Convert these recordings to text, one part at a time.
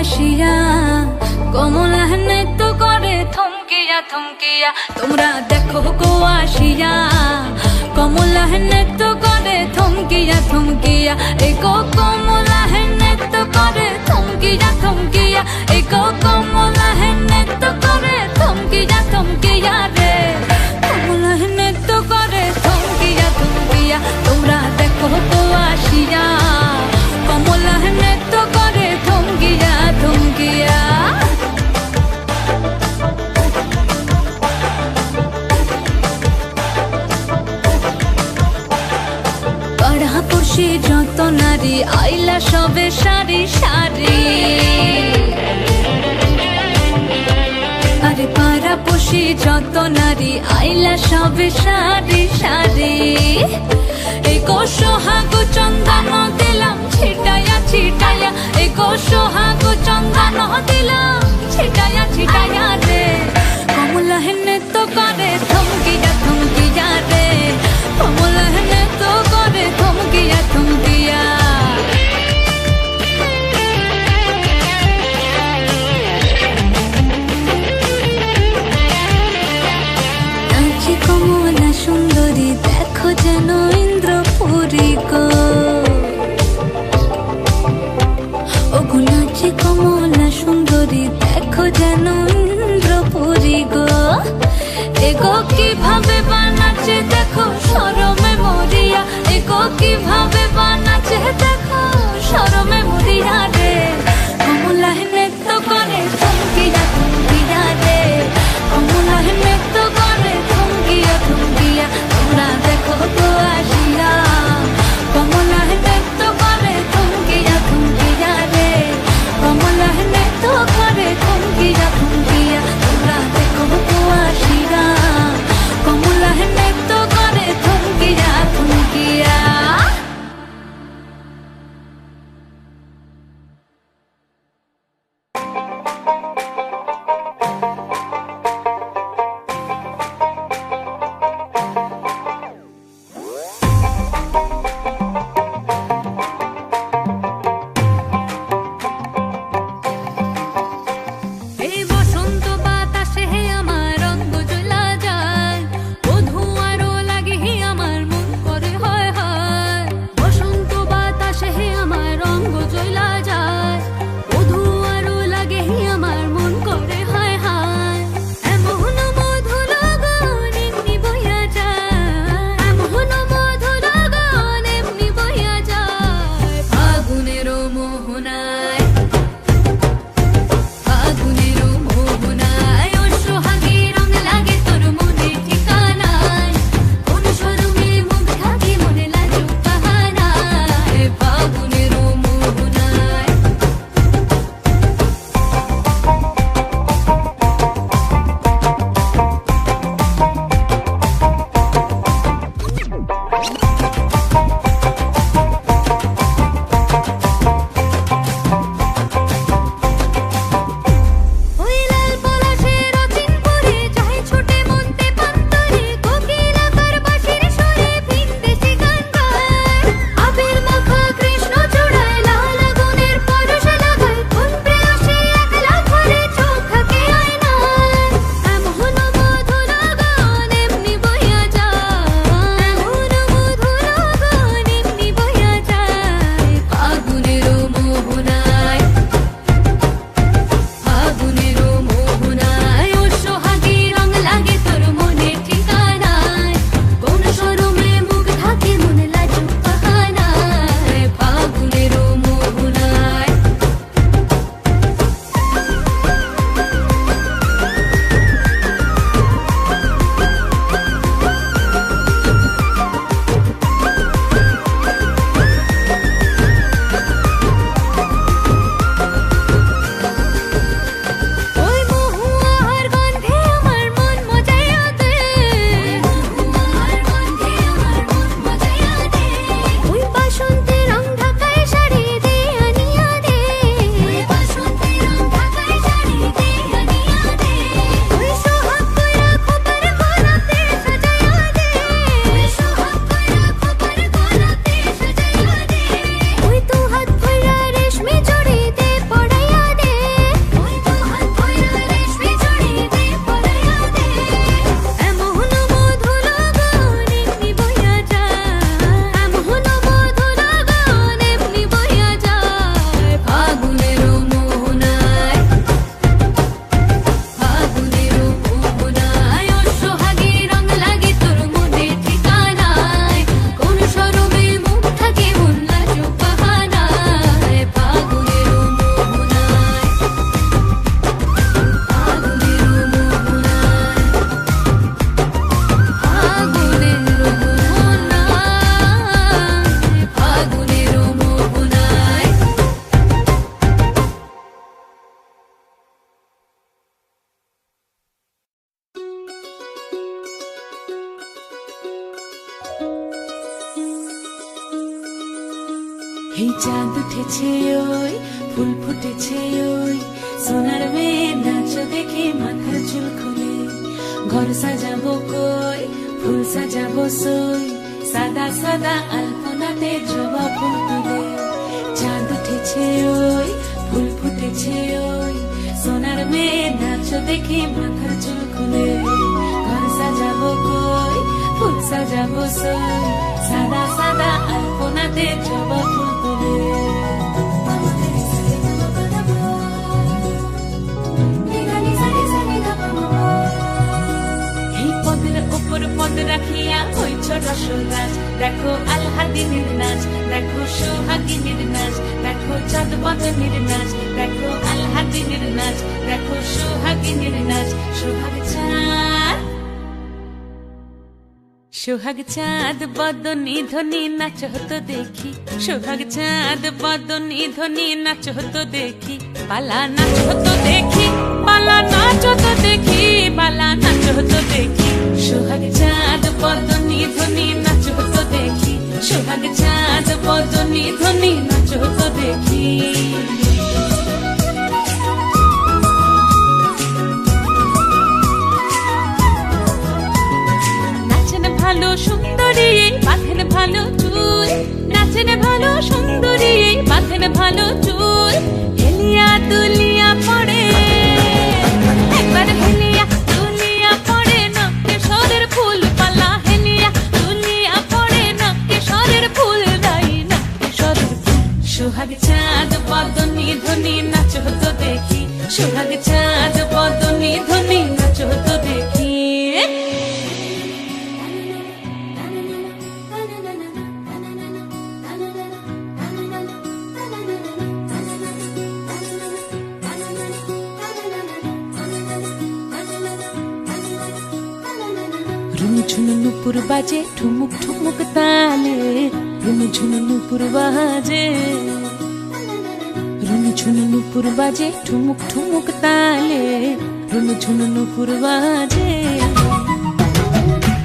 আসিয়া কমলা নৃত্য করে থমকিয়া থমকিয়া। তোমরা দেখো গো আসিয়া কমলা নৃত্য করে থমকিয়া থমকিয়া। এ গো কমলা নৃত্য করে থমকিয়া থমকিয়া। এ গো কমলা নৃত্য করে থমকিয়া থমকিয়া রে। কমলা নৃত্য করে থমকিয়া থমকিয়া। তোমরা দেখো গো আসিয়া কমলা নৃত্য করে থমকিয়া থমকিয়া। পাড়াপড়শি যত নারী আইলা সবে সারি সারি। আরে পাড়াপড়শি যত নারী আইলা সবে সারি সারি। এই গো সোহাগ চন্দন দিলাম ছিটাইয়া ছিটাইয়া। এই গো সোহাগ চন্দন দিলাম ছিটাইয়া ছিটাইয়া রে। কমলা নৃত্য করে থমকিয়া থমকিয়া রে। কমলা নৃত্য করে থমকিয়া থমকিয়া। নাচে কমলা সুন্দরী দেখো যেন ইন্দ্রপুরী গো। ওগো নাচে কমলা সুন্দরী দেখো যেন ইন্দ্রপুরী গো। এগো কিভাবে বানাচ্ছে দেখো শরমে মরিয়া। এগো কিভাবে বানাচ্ছে দেখো শরমে মরিয়া রে। কমলা নৃত্য করে থমকিয়া থমকিয়া রে। কমলা নৃত্য করে থমকিয়া থমকিয়া। তোমরা দেখো গো আসিয়া কমলা নৃত্য করে থমকিয়া থমকিয়া রে। কমলা নৃত্য করে থমকিয়া থমকিয়া। তোমরা দেখো গো আসিয়া কমলা নৃত্য করে থমকিয়া থমকিয়া। এই চাঁদ উঠেছে ওই ফুল ফুটেছে ওই সোনার মেয়ে নাচ দেখে মাথার চুল খুলে ঘর সাজাবো কই ফুল সাজাবো সই সাদা সাদা আলপনাতে জবা ফুল তুলে চাঁদ উঠেছে ওই ফুল ফুটেছে ওই সোনার মেয়ে নাচ দেখে মাথার চুল খুলে ঘর সাজাবো কই ফুল সাজাবো সই সাদা সাদা আলপনাতে জবা ফুল তুলে এই পদের উপর পদ রাখিয়া হইছ রসরাজ দেখো আলহাদিনীর নাচ দেখো সোহাগিনীর নাচ দেখো চাঁদ বদনীর নাচ দেখো আলহাদিনীর নাচ দেখো সোহাগিনীর নাচ সোহাগ চাঁদ বদনী ধ্বনি নাচ হতো দেখি সোহাগ চাঁদ বদনী ধ্বনি নাচ হতো দেখি পালা নাচ হতো দেখি পালা নাচ হতো দেখি পালা নাচ হতো দেখি সোহাগ চাঁদ বদনী ধ্বনি নাচ হতো দেখি সোহাগ চাঁদ বদনী ধ্বনি নাচ হতো দেখি ভালো সুন্দরী বাঁধেন ভালো চুল নাচেন ভালো সুন্দরী বাঁধেন ভালো চুল হেলিয়া দুলিয়া পড়ে একবার হেলিয়া দুলিয়া পড়ে নকে সরের ফুল পালা হেলিয়া দুলিয়া পড়ে নকে সরের ফুল দাই নকে সরের ফুল সোহাগ চাঁদ বদনী ধ্বনি নাচ হতো দেখি সোহাগ চাঁদ বদনী ধ্বনি নাচ হতো দেখি ঝুনু নুপুর বাজে ঠুমুক ঠুমুক তালে রুনু ঝুনু নুপুর বাজে রুনু ঝুনু নুপুর বাজে ঠুমুক ঠুমুক তালে রুনু ঝুনু নুপুর বাজে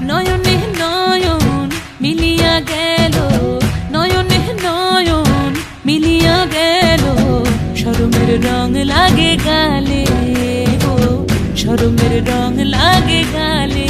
নয়নে নয়ন মিলিয়া গেল নয়নে নয়ন মিলিয়া গেল শরমের রং লাগে গালে গো শরমের রং লাগে গালে